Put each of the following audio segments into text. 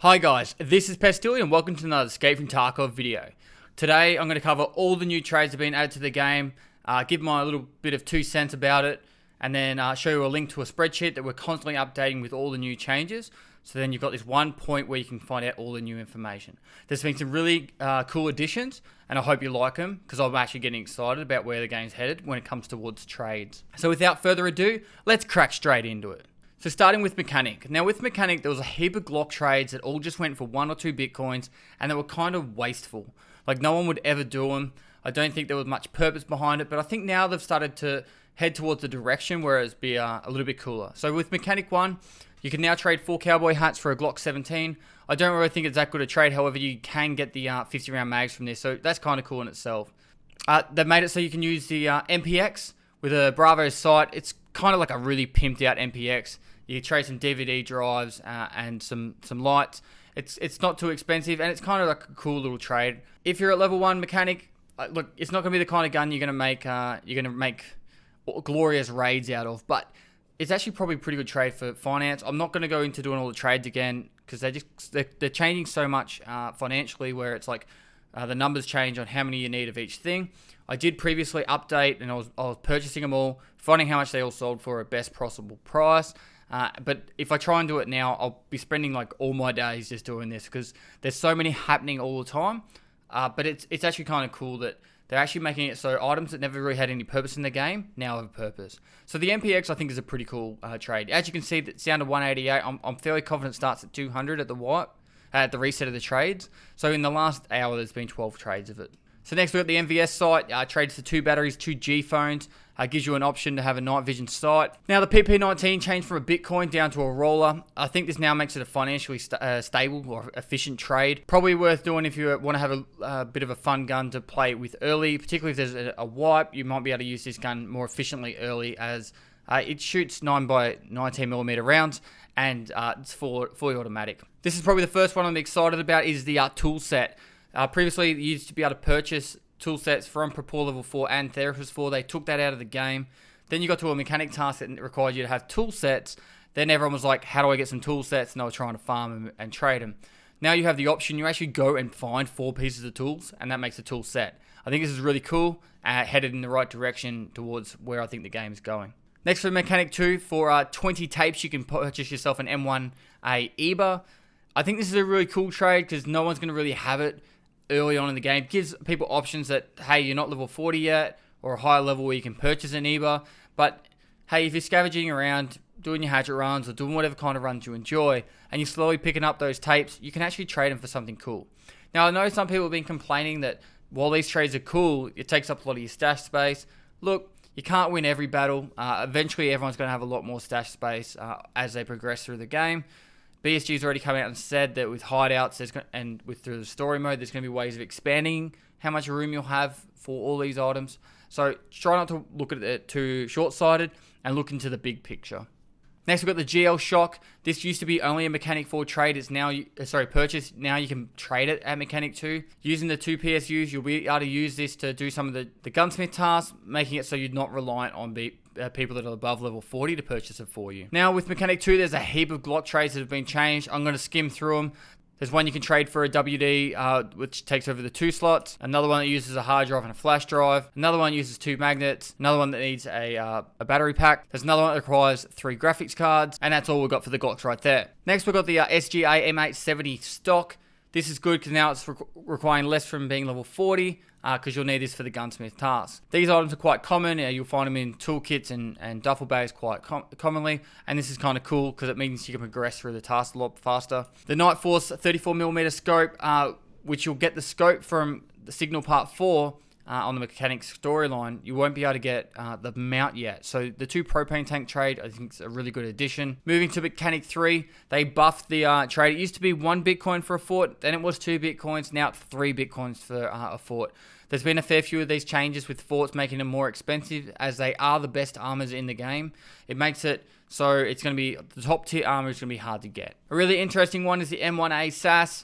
Hi guys, this is Pestilly and welcome to another Escape from Tarkov video. Today I'm going to cover all the new trades that have been added to the game, give my little bit of 2 cents about it, and then show you a link to a spreadsheet that we're constantly updating with all the new changes. So then you've got this one point where you can find out all the new information. There's been some really cool additions, and I hope you like them because I'm actually getting excited about where the game's headed when it comes towards trades. So without further ado, let's crack straight into it. So starting with Mechanic. Now with Mechanic, there was a heap of Glock trades that all just went for 1 or 2 Bitcoins, and they were kind of wasteful. Like no one would ever do them. I don't think there was much purpose behind it, but I think now they've started to head towards the direction where it's be a little bit cooler. So with Mechanic 1, you can now trade 4 cowboy hats for a Glock 17. I don't really think it's that good a trade, however you can get the 50 round mags from this, so that's kind of cool in itself. They've made it so you can use the MPX with a Bravo sight. It's kind of like a really pimped out MPX. You can trade some DVD drives and some lights. It's not too expensive, and it's kind of like a cool little trade. If you're at level 1 Mechanic, look, it's not going to be the kind of gun you're going to make glorious raids out of, but it's actually probably a pretty good trade for finance. I'm not going to go into doing all the trades again because they're changing so much financially, where it's like the numbers change on how many you need of each thing. I did previously update, and I was purchasing them all, finding how much they all sold for a best possible price. But if I try and do it now, I'll be spending like all my days just doing this because there's so many happening all the time. But it's actually kind of cool that they're actually making it so items that never really had any purpose in the game now have a purpose. So the MPX I think is a pretty cool trade. As you can see, it's down to 188. I'm fairly confident it starts at 200 at the wipe, at the reset of the trades. So in the last hour, there's been 12 trades of it. So next we've got the MVS sight, trades for 2 batteries, 2 G phones, gives you an option to have a night vision sight. Now the PP19 changed from a Bitcoin down to a roller. I think this now makes it a financially stable or efficient trade. Probably worth doing if you want to have a bit of a fun gun to play with early, particularly if there's a wipe. You might be able to use this gun more efficiently early as it shoots 9x19mm rounds and it's fully automatic. This is probably the first one I'm excited about is the tool set. Previously, you used to be able to purchase tool sets from Propor Level 4 and Therapist 4. They took that out of the game. Then you got to a mechanic task that required you to have tool sets. Then everyone was like, how do I get some tool sets? And they were trying to farm them and trade them. Now you have the option. You actually go and find 4 pieces of tools, and that makes a tool set. I think this is really cool, headed in the right direction towards where I think the game is going. Next for Mechanic 2, for 20 tapes, you can purchase yourself an M1A EBA. I think this is a really cool trade because no one's going to really have it early on in the game. It gives people options that, hey, you're not level 40 yet, or a higher level where you can purchase an EBA, but hey, if you're scavenging around, doing your hatchet runs, or doing whatever kind of runs you enjoy, and you're slowly picking up those tapes, you can actually trade them for something cool. Now, I know some people have been complaining that while these trades are cool, it takes up a lot of your stash space. Look, you can't win every battle. Eventually, everyone's going to have a lot more stash space as they progress through the game. BSG's already come out and said that with hideouts and through the story mode, there's going to be ways of expanding how much room you'll have for all these items. So try not to look at it too short-sighted and look into the big picture. Next, we've got the GL Shock. This used to be only a Mechanic 4 trade. It's now, purchase. Now you can trade it at Mechanic 2. Using the 2 PSUs, you'll be able to use this to do some of the gunsmith tasks, making it so you're not reliant on people that are above level 40 to purchase it for you. Now with Mechanic 2, there's a heap of Glock trades that have been changed. I'm going to skim through them. There's one you can trade for a WD, which takes over the 2 slots. Another one that uses a hard drive and a flash drive. Another one uses 2 magnets. Another one that needs a battery pack. There's another one that requires 3 graphics cards. And that's all we've got for the Glocks right there. Next, we've got the SGA M870 stock. This is good because now it's requiring less from being level 40 because you'll need this for the gunsmith tasks. These items are quite common. You'll find them in toolkits and duffel bags quite commonly. And this is kind of cool because it means you can progress through the task a lot faster. The Night Force 34mm scope, which you'll get the scope from the Signal Part 4 on the Mechanic storyline. You won't be able to get the mount yet. So the 2 propane tank trade, I think is a really good addition. Moving to Mechanic 3, they buffed the trade. It used to be 1 Bitcoin for a fort, then it was 2 Bitcoins, now it's 3 Bitcoins for a fort. There's been a fair few of these changes with forts making them more expensive as they are the best armors in the game. It makes it so it's going to be, the top tier armor is going to be hard to get. A really interesting one is the M1A SAS,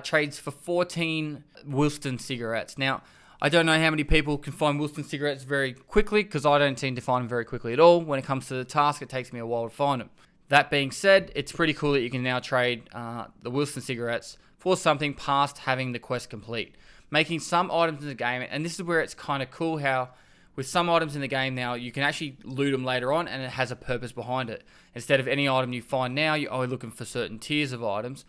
trades for 14 Wilston cigarettes. Now, I don't know how many people can find Wilston cigarettes very quickly because I don't seem to find them very quickly at all. When it comes to the task, it takes me a while to find them. That being said, it's pretty cool that you can now trade the Wilson cigarettes for something past having the quest complete, making some items in the game, and this is where it's kind of cool how with some items in the game now, you can actually loot them later on and it has a purpose behind it. Instead of any item you find now, you're only looking for certain tiers of items.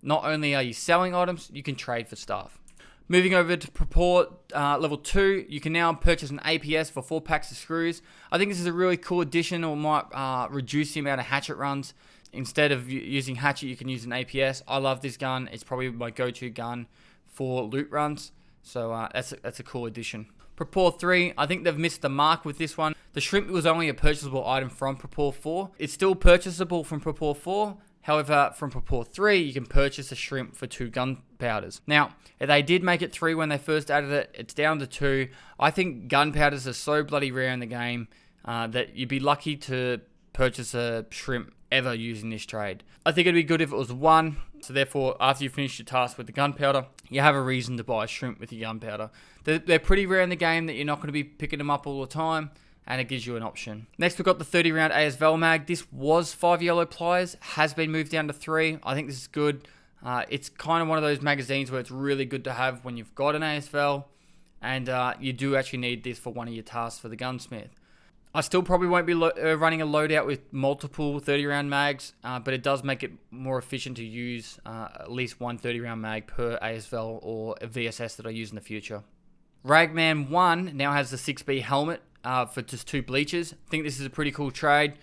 Not only are you selling items, you can trade for stuff. Moving over to Purport level 2, you can now purchase an APS for 4 packs of screws. I think this is a really cool addition, or might reduce the amount of hatchet runs. Instead of using hatchet, you can use an APS. I love this gun. It's probably my go-to gun for loot runs. So that's a cool addition. Purport 3, I think they've missed the mark with this one. The shrimp was only a purchasable item from Purport 4. It's still purchasable from Purport 4. However, from Purport 3, you can purchase a shrimp for 2 gunpowders. Now, they did make it 3 when they first added it. It's down to 2. I think gunpowders are so bloody rare in the game that you'd be lucky to purchase a shrimp ever using this trade. I think it'd be good if it was 1. So therefore, after you finish your task with the gunpowder, you have a reason to buy a shrimp with your gunpowder. They're pretty rare in the game that you're not going to be picking them up all the time, and it gives you an option. Next, we've got the 30 round ASVAL mag. This was 5 yellow pliers, has been moved down to 3. I think this is good. It's kind of one of those magazines where it's really good to have when you've got an ASVAL, and you do actually need this for one of your tasks for the gunsmith. I still probably won't be running a loadout with multiple 30 round mags, but it does make it more efficient to use at least one 30 round mag per ASVAL or a VSS that I use in the future. Ragman 1 now has the 6B helmet for just 2 bleachers. I think this is a pretty cool trade.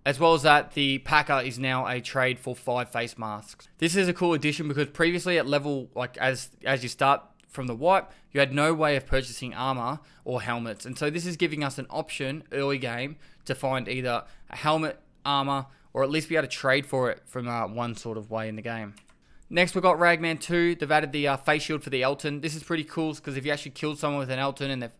As well as that, the Packer is now a trade for 5 face masks. This is a cool addition because previously at level, like as you start from the wipe, you had no way of purchasing armor or helmets. And so this is giving us an option early game to find either a helmet, armor, or at least be able to trade for it from one sort of way in the game. Next, we've got Ragman 2. They've added the face shield for the Elton. This is pretty cool because if you actually killed someone with an Elton and the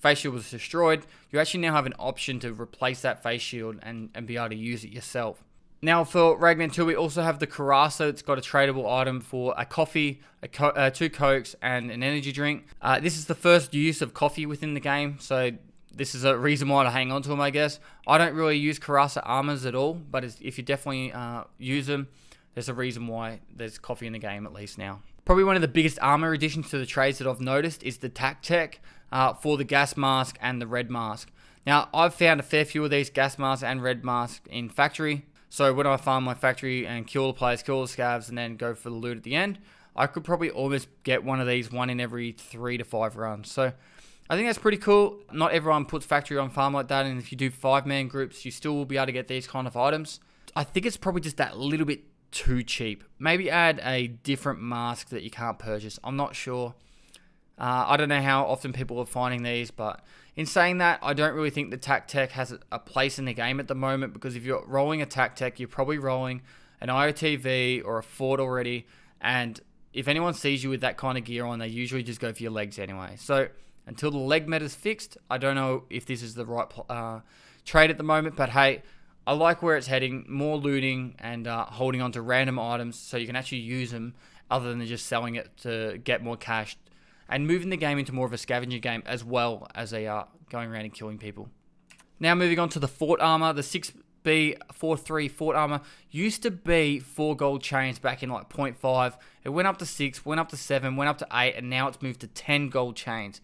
face shield was destroyed, you actually now have an option to replace that face shield and be able to use it yourself. Now for Ragman 2, we also have the Karasa. It's got a tradable item for a coffee, 2 Cokes, and an energy drink. This is the first use of coffee within the game, so this is a reason why to hang on to them, I guess. I don't really use Karasa armors at all, but if you definitely use them, there's a reason why there's coffee in the game at least now. Probably one of the biggest armor additions to the trades that I've noticed is the tac tech for the gas mask and the red mask. Now, I've found a fair few of these gas masks and red masks in factory. So when I farm my factory and kill the players, kill the scavs, and then go for the loot at the end, I could probably almost get one of these one in every 3 to 5 runs. So I think that's pretty cool. Not everyone puts factory on farm like that, and if you do 5-man groups, you still will be able to get these kind of items. I think it's probably just that little bit too cheap. Maybe add a different mask that you can't purchase. I'm not sure. I don't know how often people are finding these, but in saying that, I don't really think the tac tech has a place in the game at the moment, because if you're rolling a tac tech, you're probably rolling an IOTV or a Ford already, and if anyone sees you with that kind of gear on, they usually just go for your legs anyway. So until the leg meta's fixed, I don't know if this is the right trade at the moment, but hey, I like where it's heading. More looting and holding on to random items so you can actually use them other than just selling it to get more cash, and moving the game into more of a scavenger game as well as going around and killing people. Now moving on to the Fort Armor. The 6B 4-3 Fort Armor used to be 4 gold chains back in like 0.5. It went up to 6, went up to 7, went up to 8, and now it's moved to 10 gold chains.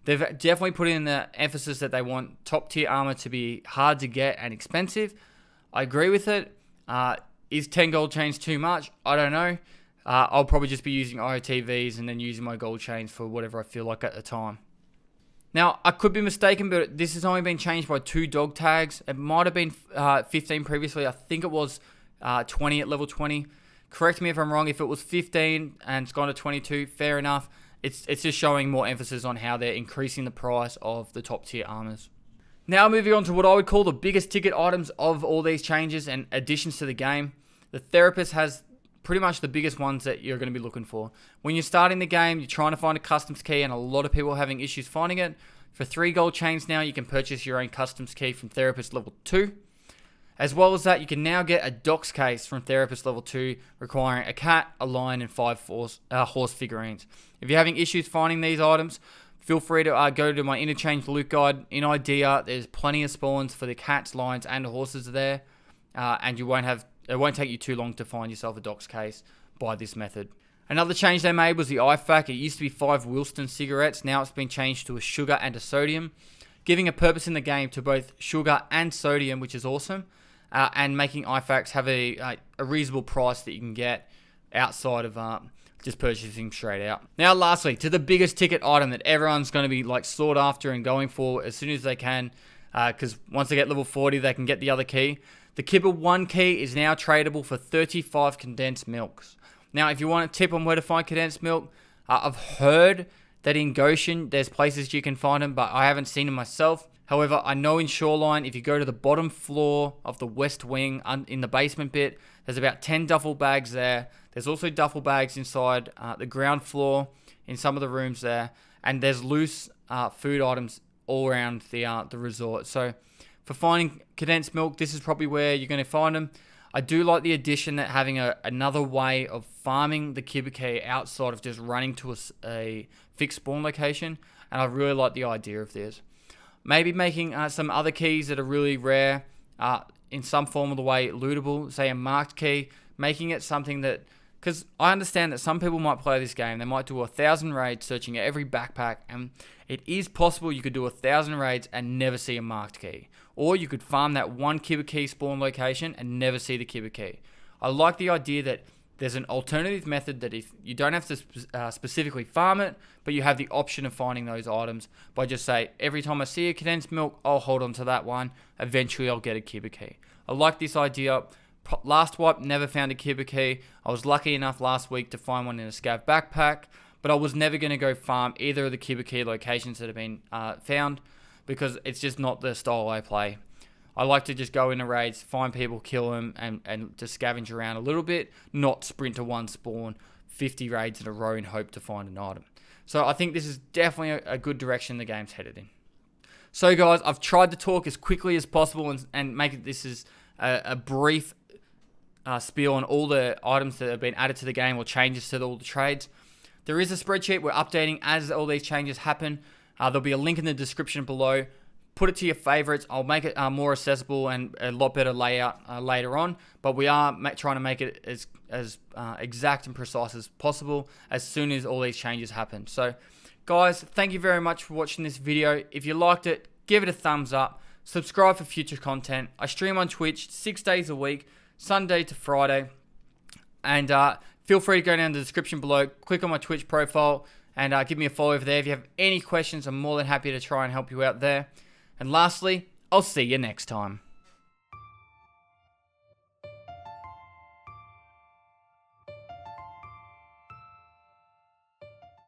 They've definitely put in the emphasis that they want top tier armor to be hard to get and expensive. I agree with it. Is 10 gold chains too much? I don't know. I'll probably just be using IOTVs and then using my gold chains for whatever I feel like at the time. Now, I could be mistaken, but this has only been changed by 2 dog tags. It might have been 15 previously. I think it was 20 at level 20. Correct me if I'm wrong. If it was 15 and it's gone to 22, fair enough. It's just showing more emphasis on how they're increasing the price of the top tier armors. Now moving on to what I would call the biggest ticket items of all these changes and additions to the game. The Therapist has pretty much the biggest ones that you're going to be looking for. When you're starting the game, you're trying to find a customs key, and a lot of people are having issues finding it. For 3 gold chains now, you can purchase your own customs key from Therapist level 2. As well as that, you can now get a Docs case from Therapist level 2, requiring a cat, a lion, and 5 horse figurines. If you're having issues finding these items, feel free to go to my interchange loot guide. In Idea, there's plenty of spawns for the cats, lions, and horses there. and it won't take you too long to find yourself a Docs case by this method. Another change they made was the IFAK. It used to be 5 Wilston cigarettes. Now it's been changed to a sugar and a sodium, giving a purpose in the game to both sugar and sodium, which is awesome, and making IFAKs have a reasonable price that you can get outside of just purchasing straight out. Now, lastly, to the biggest ticket item that everyone's going to be sought after and going for as soon as they can, because once they get level 40, they can get the other key. The Kibble 1 key is now tradable for 35 condensed milks. Now, if you want a tip on where to find condensed milk, I've heard that in Goshen, there's places you can find them, but I haven't seen them myself. However, I know in Shoreline, if you go to the bottom floor of the west wing in the basement bit, there's about 10 duffel bags there. There's also duffel bags inside the ground floor in some of the rooms there. And there's loose food items all around the resort. So for finding condensed milk, this is probably where you're going to find them. I do like the addition that having another way of farming the Kibble key outside of just running to a fixed spawn location. And I really like the idea of this. Maybe making some other keys that are really rare in some form of the way lootable, say a marked key, making it something that, because I understand that some people might play this game, they might do 1,000 raids searching every backpack, and it is possible you could do 1,000 raids and never see a marked key. Or you could farm that one Kibble key spawn location and never see the Kibble key. I like the idea that there's an alternative method that if you don't have to specifically farm it, but you have the option of finding those items by just say, every time I see a condensed milk, I'll hold on to that one. Eventually, I'll get a Kibble key. I like this idea. Last wipe, never found a Kibble key. I was lucky enough last week to find one in a scav backpack, but I was never going to go farm either of the Kibble key locations that have been found because it's just not the style I play. I like to just go into raids, find people, kill them, and just scavenge around a little bit, not sprint to one spawn, 50 raids in a row and hope to find an item. So I think this is definitely a good direction the game's headed in. So guys, I've tried to talk as quickly as possible and make this as a brief spiel on all the items that have been added to the game or changes to all the trades. There is a spreadsheet we're updating as all these changes happen. There'll be a link in the description below. Put it to your favorites. I'll make it more accessible and a lot better layout later on. But we are trying to make it as exact and precise as possible as soon as all these changes happen. So, guys, thank you very much for watching this video. If you liked it, give it a thumbs up. Subscribe for future content. I stream on Twitch 6 days a week, Sunday to Friday. And feel free to go down to the description below, click on my Twitch profile, and give me a follow over there. If you have any questions, I'm more than happy to try and help you out there. And lastly, I'll see you next time.